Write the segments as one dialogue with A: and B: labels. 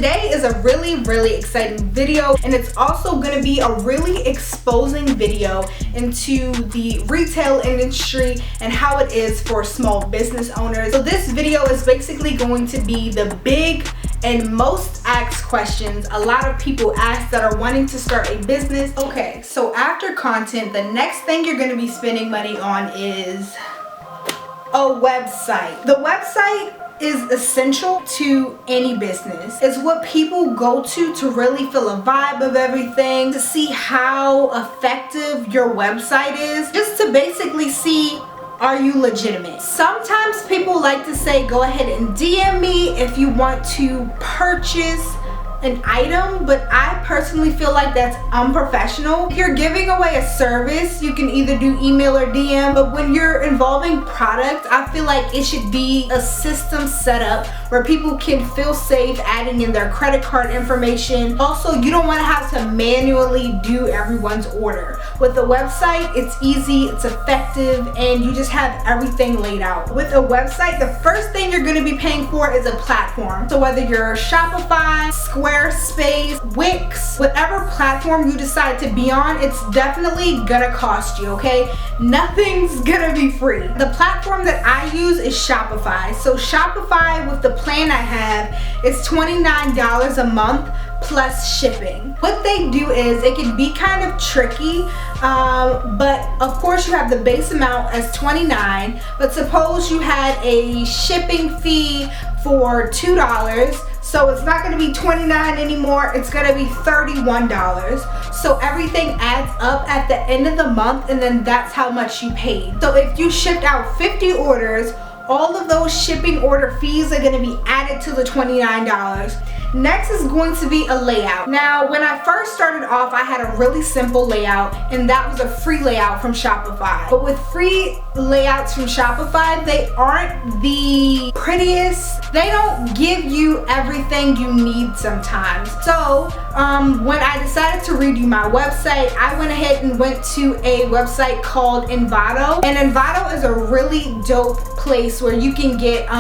A: today is a really exciting video, and it's also going to be a really exposing video into the retail industry and how it is for small business owners. So this video is basically going to be the big and most asked questions a lot of people ask that are wanting to start a business. Okay, so after content, the next thing you're going to be spending money on is a website. The website is essential to any business. It's what people go to really feel a vibe of everything, to see how effective your website is, just to basically see, are you legitimate? Sometimes people like to say, go ahead and DM me if you want to purchase an item, but I personally feel like that's unprofessional. If you're giving away a service, you can either do email or DM, but when you're involving product, I feel like it should be a system set up where people can feel safe adding in their credit card information. Also, you don't want to have to manually do everyone's order. With a website, it's easy, it's effective, and you just have everything laid out. With a website, the first thing you're going to be paying for is a platform. So whether you're Shopify, Squarespace, Wix, whatever platform you decide to be on, it's definitely gonna cost you, okay? Nothing's gonna be free. The platform that I use is Shopify. So Shopify, with the plan I have, is $29 a month plus shipping. What they do is, it can be kind of tricky, but of course you have the base amount as $29, but suppose you had a shipping fee for $2, so it's not going to be $29 anymore, it's going to be $31. So everything adds up at the end of the month, and then that's how much you paid. So if you shipped out 50 orders, all of those shipping order fees are going to be added to the $29. Next is going to be a layout. Now, when I first started off, I had a really simple layout, and that was a free layout from Shopify. But with free layouts from Shopify, they aren't the prettiest. They don't give you everything you need sometimes. So when I decided to redo my website, I went ahead and went to a website called Envato. And Envato is a really dope place where you can get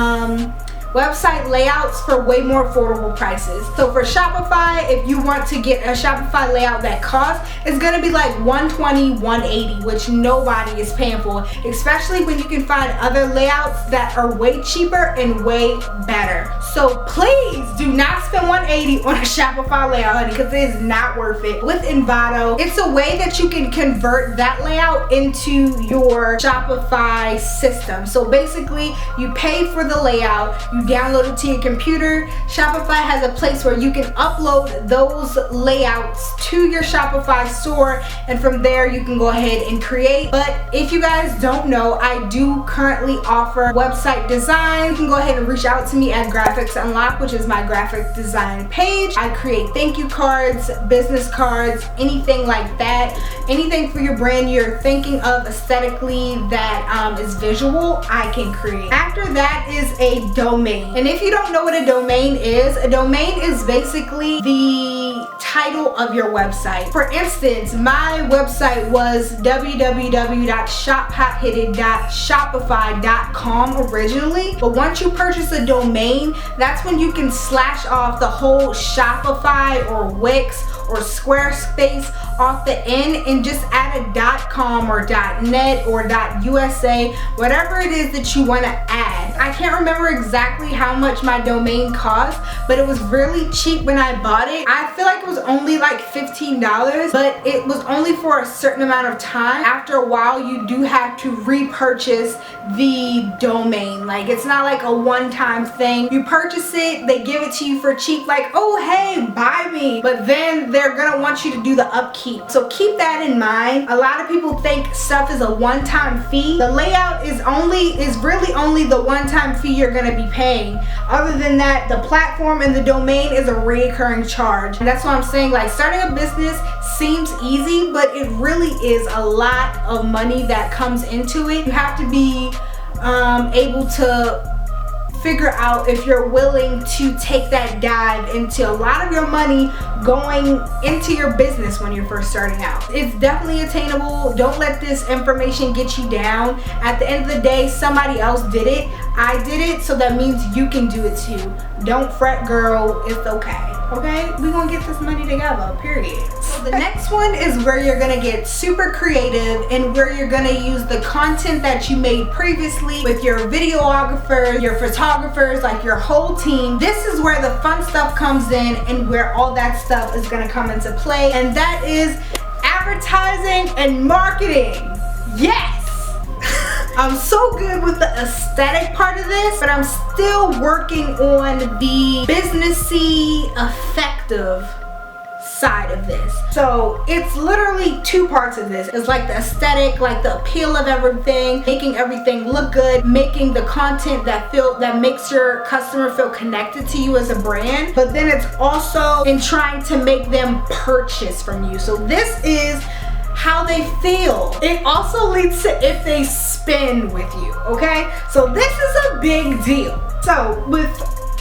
A: website layouts for way more affordable prices. So for Shopify, if you want to get a Shopify layout that costs, it's gonna be like $120, $180, which nobody is paying for, especially when you can find other layouts that are way cheaper and way better. So please do not spend $180 on a Shopify layout, honey, because it is not worth it. With Envato, it's a way that you can convert that layout into your Shopify system. So basically, you pay for the layout, you download it to your computer. Shopify has a place where you can upload those layouts to your Shopify store, and from there you can go ahead and create. But if you guys don't know, I do currently offer website design. You can go ahead and reach out to me at Graphics Unlock, which is my graphic design page. I create thank you cards, business cards, anything like that. Anything for your brand you're thinking of aesthetically that is visual, I can create. After that is a domain. And if you don't know what a domain is basically the title of your website. For instance, my website was www.shophothitted.shopify.com originally, but once you purchase a domain, that's when you can slash off the whole Shopify or Wix or Squarespace off the end and just add a .com or .net or .usa, whatever it is that you want to add. I can't remember exactly how much my domain cost, but it was really cheap when I bought it. I feel like it was only like $15, but it was only for a certain amount of time. After a while, you do have to repurchase the domain. Like, it's not like a one-time thing. You purchase it, they give it to you for cheap, like, oh hey, buy me, but then they're gonna want you to do the upkeep. So keep that in mind. A lot of people think stuff is a one-time fee. The layout is really only the one-time fee you're gonna be paying. Other than that, the platform and the domain is a recurring charge. And that's what I'm saying, like, starting a business seems easy, but it really is a lot of money that comes into it. You have to be able to figure out if you're willing to take that dive into a lot of your money going into your business when you're first starting out. It's definitely attainable. Don't let this information get you down. At the end of the day, somebody else did it. I did it, so that means you can do it too. Don't fret, girl. It's okay. Okay? We're gonna get this money together, period. So the next one is where you're gonna get super creative and where you're gonna use the content that you made previously with your videographer, your photographers, like your whole team. This is where the fun stuff comes in and where all that stuff is gonna come into play, and that is advertising and marketing. Yes! I'm so good with the aesthetic part of this, but I'm still working on the businessy, effective side of this. So it's literally two parts of this. It's like the aesthetic, like the appeal of everything, making everything look good, making the content that makes your customer feel connected to you as a brand, but then it's also in trying to make them purchase from you. So this is how they feel. It also leads to if they spend with you, okay? So this is a big deal. So with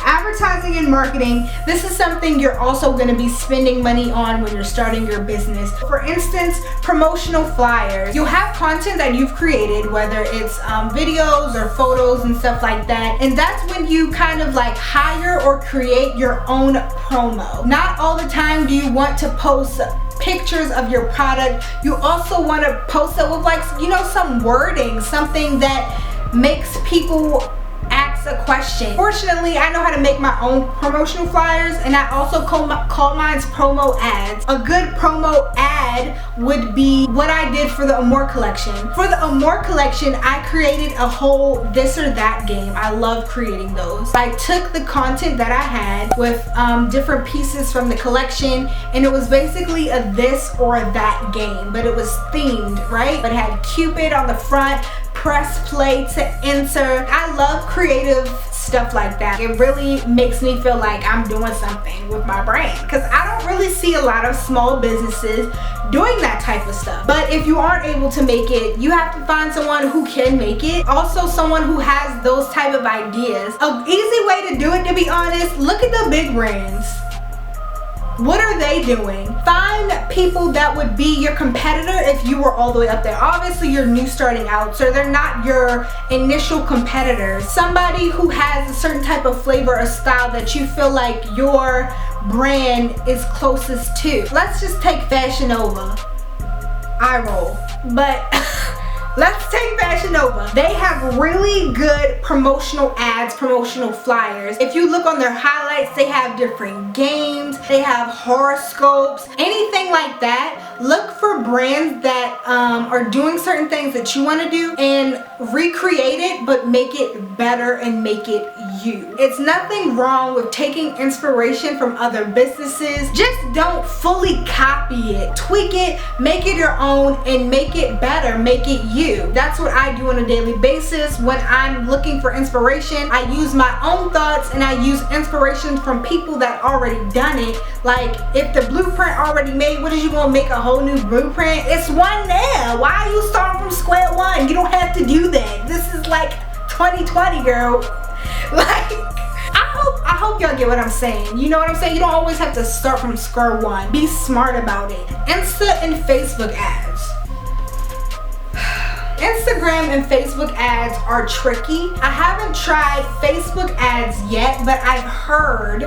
A: advertising and marketing, this is something you're also going to be spending money on when you're starting your business. For instance, promotional flyers. You'll have content that you've created, whether it's videos or photos and stuff like that, and that's when you kind of like hire or create your own promo. Not all the time do you want to post pictures of your product. You also want to post it with, like, you know, some wording, something that makes people ask a question. Fortunately, I know how to make my own promotional flyers, and I also call mine promo ads. A good promo ad would be what I did for the Amore collection. For the Amore collection, I created a whole this or that game. I love creating those. I took the content that I had with different pieces from the collection, and it was basically a this or that game, but it was themed, right? But it had Cupid on the front, press play to insert. I love creative stuff like that. It really makes me feel like I'm doing something with my brand, because I don't really see a lot of small businesses doing that type of stuff. But if you aren't able to make it, you have to find someone who can make it. Also someone who has those type of ideas. An easy way to do it, to be honest, look at the big brands. What are they doing? Find people that would be your competitor if you were all the way up there. Obviously, you're new starting out, so they're not your initial competitors. Somebody who has a certain type of flavor or style that you feel like your brand is closest to. Let's just take Fashion Nova. I roll. But let's take Fashion Nova. They have really good promotional ads, promotional flyers. If you look on their highlights, they have different games, they have horoscopes, anything like that. Look for brands that are doing certain things that you want to do and recreate it, but make it better and make it you. It's nothing wrong with taking inspiration from other businesses. Just don't fully copy it. Tweak it, make it your own, and make it better, make it you. That's what I do on a daily basis. When I'm looking for inspiration, I use my own thoughts and I use inspiration from people that already done it. Like, if the blueprint already made, what is you gonna make a whole new blueprint? It's one there. Why are you starting from square one? You don't have to do that. This is like 2020, girl. Like, I hope y'all get what I'm saying. You know what I'm saying? You don't always have to start from square one. Be smart about it. Insta and Facebook ads. Instagram and Facebook ads are tricky. I haven't tried Facebook ads yet, but I've heard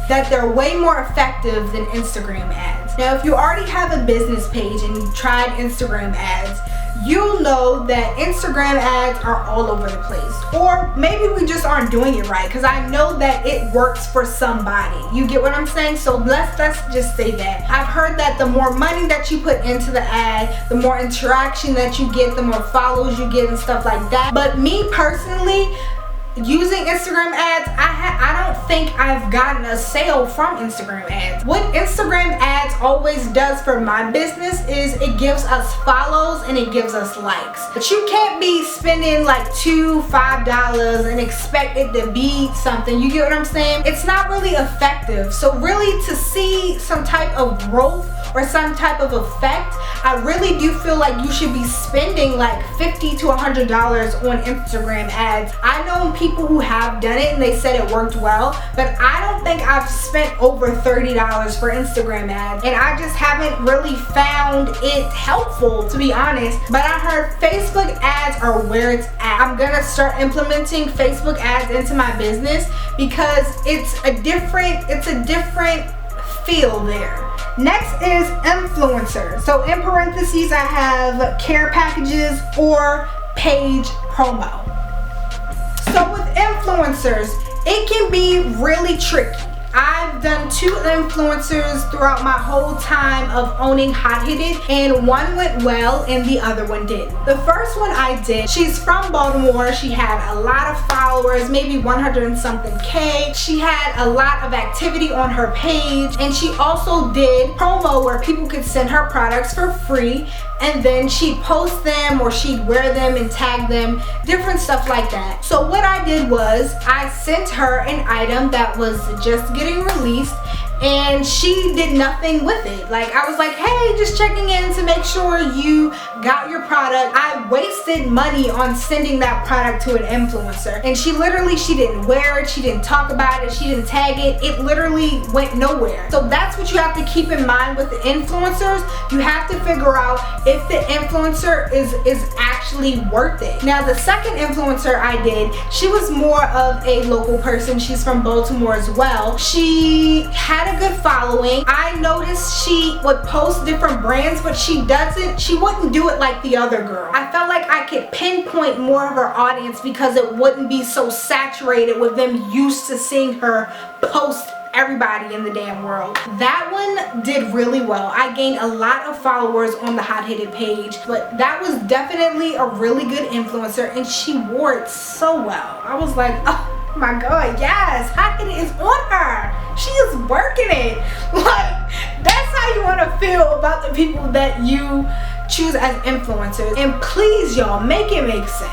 A: that they're way more effective than Instagram ads. Now, if you already have a business page and you've tried Instagram ads, you'll know that Instagram ads are all over the place. Or maybe we just aren't doing it right, because I know that it works for somebody. You get what I'm saying? So let's just say that. I've heard that the more money that you put into the ad, the more interaction that you get, the more follows you get and stuff like that. But me personally, using Instagram ads, I don't think I've gotten a sale from Instagram ads. What Instagram ads always does for my business is it gives us follows and it gives us likes. But you can't be spending like $2, $5 and expect it to be something. You get what I'm saying? It's not really effective. So really, to see some type of growth or some type of effect, I really do feel like you should be spending like $50 to $100 on Instagram ads. I know people people who have done it and they said it worked well, but I don't think I've spent over $30 for Instagram ads, and I just haven't really found it helpful, to be honest. But I heard Facebook ads are where it's at. I'm gonna start implementing Facebook ads into my business because it's a different feel there. Next is influencers. So in parentheses I have care packages or page promo. So with influencers, it can be really tricky. I've done 2 influencers throughout my whole time of owning Hot Headed, and one went well and the other one didn't. The first one I did, she's from Baltimore. She had a lot of followers, maybe 100 and something K. She had a lot of activity on her page, and she also did promo where people could send her products for free, and then she'd post them or she'd wear them and tag them, different stuff like that. So what I did was I sent her an item that was just getting released, and she did nothing with it. Like, I was like, hey, just checking in to make sure you got your product. I wasted money on sending that product to an influencer, and she didn't wear it, she didn't talk about it, she didn't tag it. It literally went nowhere. So that's what you have to keep in mind with the influencers. You have to figure out if the influencer is actually worth it. Now, the second influencer I did, she was more of a local person. She's from Baltimore as well. She had a good following. I noticed she would post different brands, but she wouldn't do it like the other girl. I felt like I could pinpoint more of her audience because it wouldn't be so saturated with them used to seeing her post everybody in the damn world. That one did really well. I gained a lot of followers on the Hot Headed page, but that was definitely a really good influencer, and she wore it so well. I was like, oh my god, yes, Hot Headed is on her. She is working it. Like, that's how you want to feel about the people that you choose as influencers. And please, y'all, make it make sense.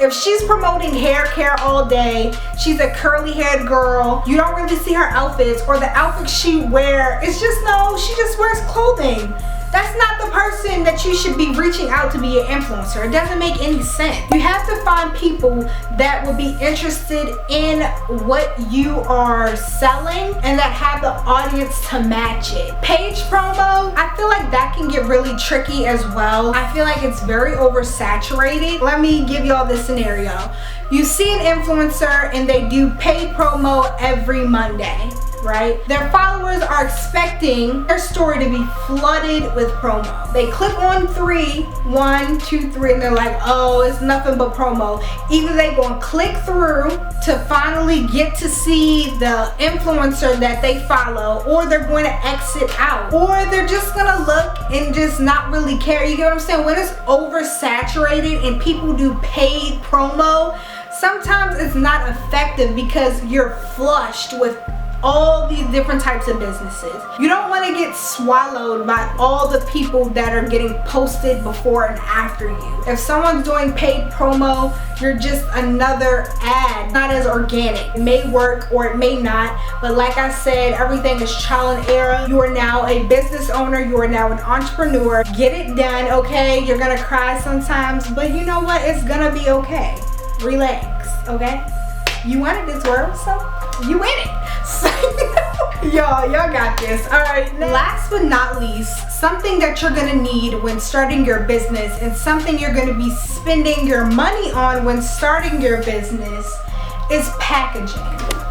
A: If she's promoting hair care all day, she's a curly haired girl, you don't really see her outfits, or the outfits she wears, it's just, no, she just wears clothing. That's not the person that you should be reaching out to be an influencer. It doesn't make any sense. You have to find people that will be interested in what you are selling and that have the audience to match it. Page promo, I feel like that can get really tricky as well. I feel like it's very oversaturated. Let me give y'all this scenario. You see an influencer and they do paid promo every Monday, right? Their followers are expecting their story to be flooded with promo. They click on 1, 2, 3, and they're like, oh, it's nothing but promo. Either they gonna click through to finally get to see the influencer that they follow, or they're going to exit out, or they're just gonna look and just not really care. You get what I'm saying? When it's oversaturated and people do paid promo, sometimes it's not effective because you're flushed with all these different types of businesses. You don't want to get swallowed by all the people that are getting posted before and after you. If someone's doing paid promo, you're just another ad, not as organic. It may work or it may not, but like I said, everything is trial and error. You are now a business owner, you are now an entrepreneur. Get it done, okay? You're gonna cry sometimes, but you know what? It's gonna be okay. Relax, okay? You wanted this world, so you in it. So, y'all got this. All right, last but not least, something that you're gonna need when starting your business, and something you're gonna be spending your money on when starting your business, is packaging.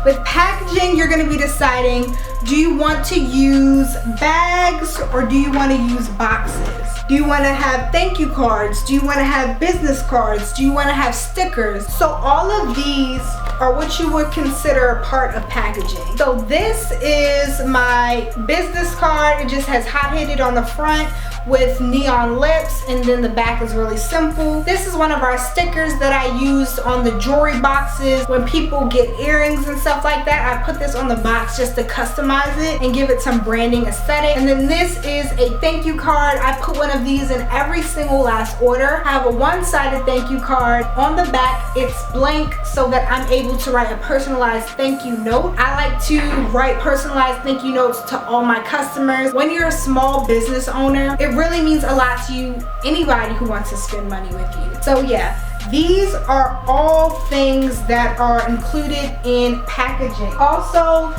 A: With packaging, you're gonna be deciding, do you want to use bags or do you want to use boxes? Do you want to have thank you cards? Do you want to have business cards? Do you want to have stickers? So all of these are what you would consider a part of packaging. So this is my business card. It just has Hot Headed on the front with neon lips, and then the back is really simple. This is one of our stickers that I used on the jewelry boxes. When people get earrings and stuff like that, I put this on the box just to customize it and give it some branding aesthetic. And then this is a thank you card. I put one of these in every single last order. I have a one-sided thank you card. On the back, it's blank so that I'm able to write a personalized thank you note. I like to write personalized thank you notes to all my customers. When you're a small business owner, it it really means a lot to you, anybody who wants to spend money with you. So yeah, these are all things that are included in packaging. Also,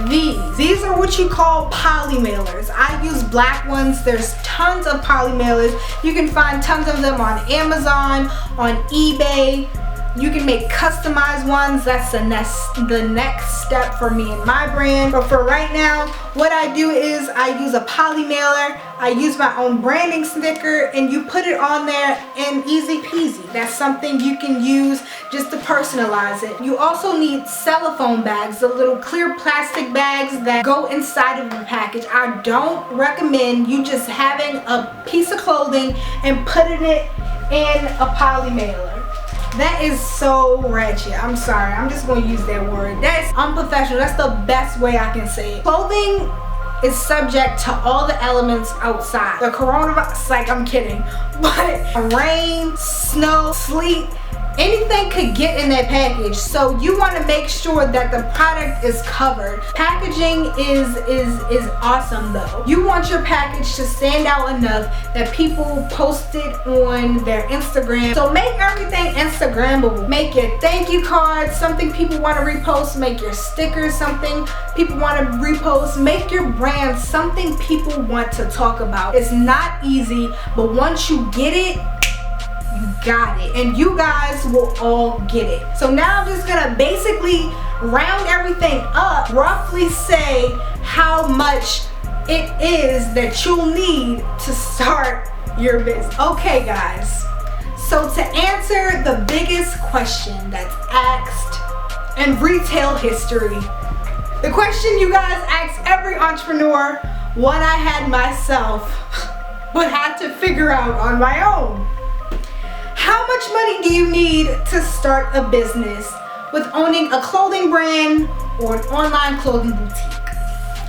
A: these are what you call poly mailers. I use black ones. There's tons of poly mailers. You can find tons of them on Amazon, on eBay. You can make customized ones. That's the next step for me and my brand. But for right now, what I do is I use a poly mailer. I use my own branding sticker, and you put it on there and easy peasy. That's something you can use just to personalize it. You also need cellophane bags, the little clear plastic bags that go inside of the package. I don't recommend you just having a piece of clothing and putting it in a poly mailer. That is so ratchet. I'm sorry, I'm just gonna use that word. That's unprofessional. That's the best way I can say it. Clothing is subject to all the elements outside. The coronavirus, like, I'm kidding. But rain, snow, sleet, anything could get in that package. So you want to make sure that the product is covered. Packaging is awesome though. You want your package to stand out enough that people post it on their Instagram. So make everything Instagrammable. Make your thank you cards something people want to repost. Make your stickers something people want to repost. Make your brand something people want to talk about. It's not easy, but once you get it, you got it, and you guys will all get it. So now I'm just gonna basically round everything up, roughly say how much it is that you'll need to start your business. Okay guys, so to answer the biggest question that's asked in retail history, the question you guys ask every entrepreneur, what I had myself but had to figure out on my own. How much money do you need to start a business with owning a clothing brand or an online clothing boutique?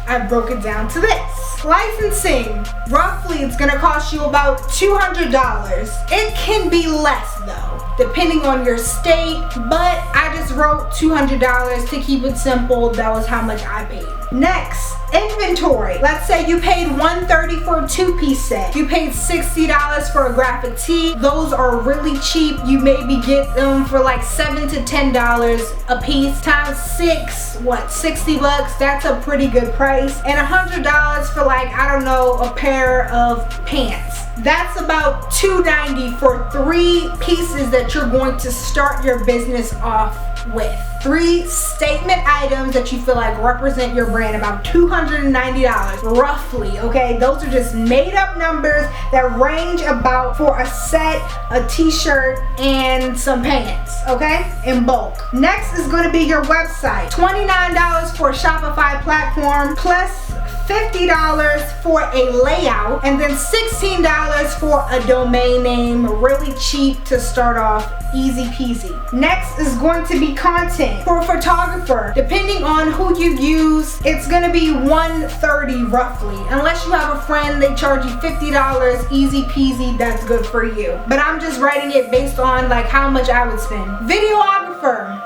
A: I broke it down to this. Licensing, roughly it's gonna cost you about $200. It can be less though, depending on your state, but I just wrote $200 to keep it simple. That was how much I paid. Next, inventory. Let's say you paid $130 for a two-piece set. You paid $60 for a graphic tee. Those are really cheap. You maybe get them for like $7 to $10 a piece. Times 6, what, 60 bucks? That's a pretty good price. And $100 for like, I don't know, a pair of pants. That's about $290 for 3 pieces that you're going to start your business off with. 3 statement items that you feel like represent your brand, about $290 roughly, okay? Those are just made up numbers that range about for a set, a t-shirt, and some pants, okay? In bulk. Next is going to be your website. $29 for a Shopify platform plus $50 for a layout, and then $16 for a domain name, really cheap to start off, easy peasy. Next is going to be content. For a photographer, depending on who you use, it's gonna be $130 roughly. Unless you have a friend, they charge you $50, easy peasy, that's good for you. But I'm just writing it based on like how much I would spend. Videographer,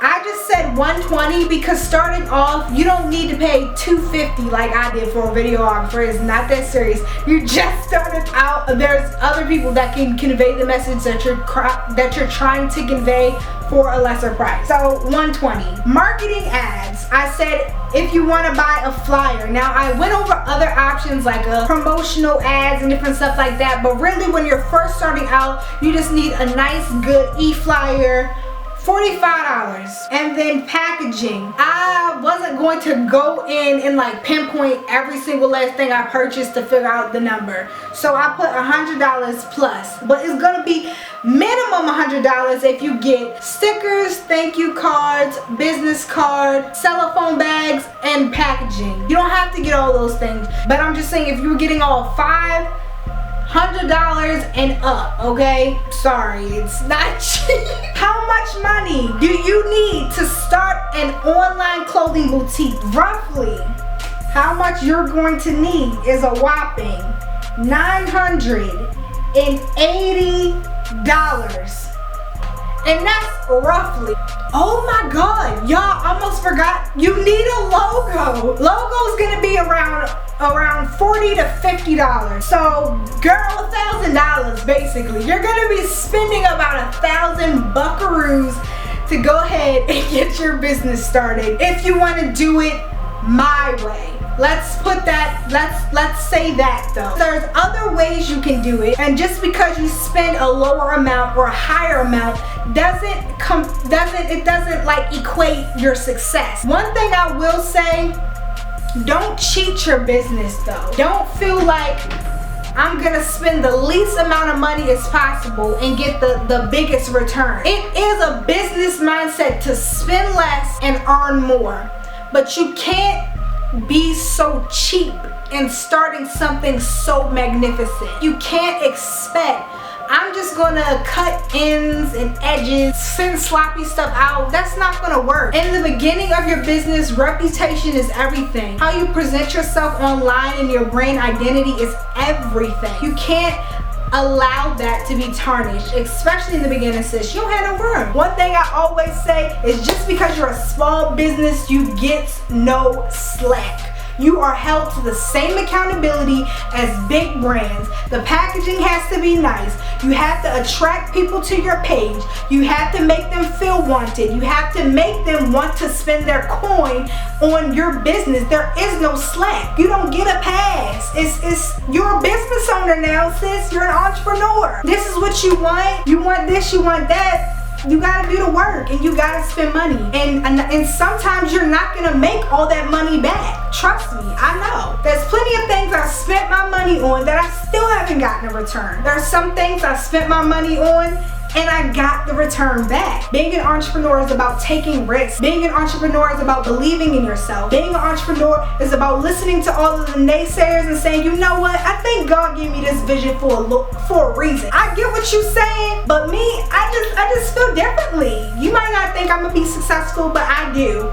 A: I just said $120 because starting off, you don't need to pay $250 like I did for a videographer. It's not that serious. You just started out. There's other people that can convey the message that you're trying to convey for a lesser price. So $120. Marketing ads, I said if you want to buy a flyer. Now I went over other options like promotional ads and different stuff like that, but really when you're first starting out, you just need a nice good e-flyer, $45. And then packaging. I wasn't going to go in and like pinpoint every single last thing I purchased to figure out the number. So I put $100 plus, but it's gonna be minimum $100 if you get stickers, thank you cards, business card, cellophane bags, and packaging. You don't have to get all those things, but I'm just saying if you're getting all $500 and up, okay? Sorry, it's not cheap. How much money do you need to start an online clothing boutique? Roughly, how much you're going to need is a whopping $980. And that's roughly. Oh my God, y'all almost forgot. You need a logo. Logo's gonna be around around $40 to $50. So girl, $1,000 basically. You're gonna be spending about 1,000 buckaroos to go ahead and get your business started if you want to do it my way. Let's put that, let's say that though. There's other ways you can do it, and just because you spend a lower amount or a higher amount doesn't like equate your success. One thing I will say, don't cheat your business though. Don't feel like I'm gonna spend the least amount of money as possible and get the biggest return. It is a business mindset to spend less and earn more, but you can't be so cheap in starting something so magnificent. You can't expect, I'm just gonna cut ends and edges, send sloppy stuff out. That's not gonna work. In the beginning of your business, reputation is everything. How you present yourself online and your brand identity is everything. You can't allow that to be tarnished, especially in the beginning, sis. You don't have no room. One thing I always say is just because you're a small business, you get no slack. You are held to the same accountability as big brands. The packaging has to be nice. You have to attract people to your page. You have to make them feel wanted. You have to make them want to spend their coin on your business. There is no slack. You don't get a pass. You're a business owner now, sis. You're an entrepreneur. This is what you want. You want this, you want that. You gotta do the work and you gotta spend money. And sometimes you're not gonna make all that money back. Trust me, I know. There's plenty of things I spent my money on that I still haven't gotten a return. There are some things I spent my money on and I got the return back. Being an entrepreneur is about taking risks. Being an entrepreneur is about believing in yourself. Being an entrepreneur is about listening to all of the naysayers and saying, you know what, I think God gave me this vision for a reason. I get what you're saying, but me, I just feel differently. You might not think I'm gonna be successful, but I do.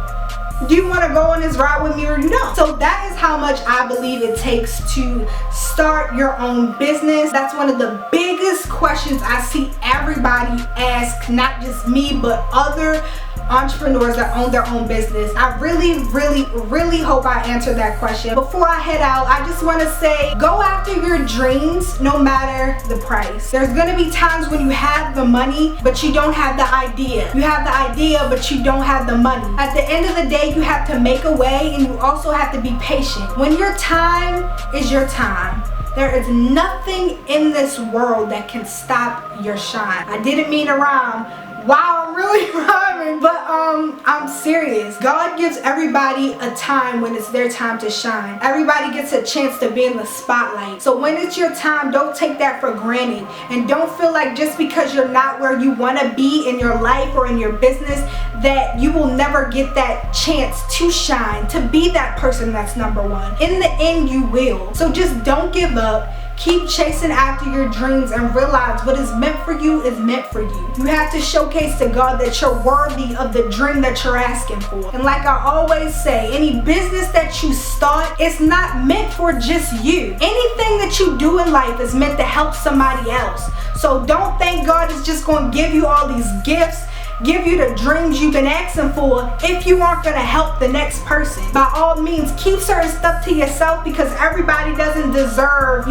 A: Do you want to go on this ride with me or you don't? So that is how much I believe it takes to start your own business. That's one of the biggest questions I see everybody ask, not just me, but other entrepreneurs that own their own business. I really hope I answered that question. Before I head out, I just want to say, go after your dreams no matter the price. There's going to be times when you have the money, but you don't have the idea. You have the idea, but you don't have the money. At the end of the day, you have to make a way, and you also have to be patient. When your time is your time, there is nothing in this world that can stop your shine. I didn't mean to rhyme. Wow, I'm really rhyming, but I'm serious. God gives everybody a time when it's their time to shine. Everybody gets a chance to be in the spotlight. So when it's your time, don't take that for granted. And don't feel like just because you're not where you want to be in your life or in your business that you will never get that chance to shine, to be that person that's number one. In the end, you will. So just don't give up. Keep chasing after your dreams and realize what is meant for you is meant for you. You have to showcase to God that you're worthy of the dream that you're asking for. And like I always say, any business that you start, it's not meant for just you. Anything that you do in life is meant to help somebody else. So don't think God is just going to give you all these gifts, give you the dreams you've been asking for if you aren't going to help the next person. By all means, keep certain stuff to yourself because everybody doesn't deserve,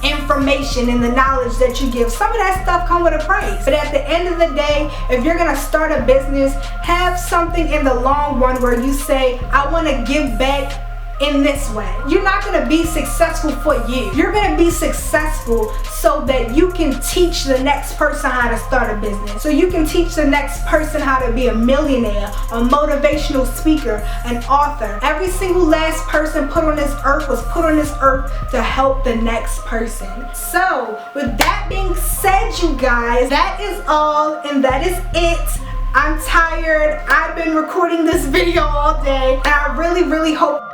A: information and the knowledge that you give. Some of that stuff come with a price. But at the end of the day, if you're going to start a business, have something in the long run where you say, I want to give back in this way. You're not going to be successful for you. You're going to be successful so that you can teach the next person how to start a business. So you can teach the next person how to be a millionaire, a motivational speaker, an author. Every single last person put on this earth was put on this earth to help the next person. So with that being said, you guys, that is all and that is it. I'm tired. I've been recording this video all day and I really hope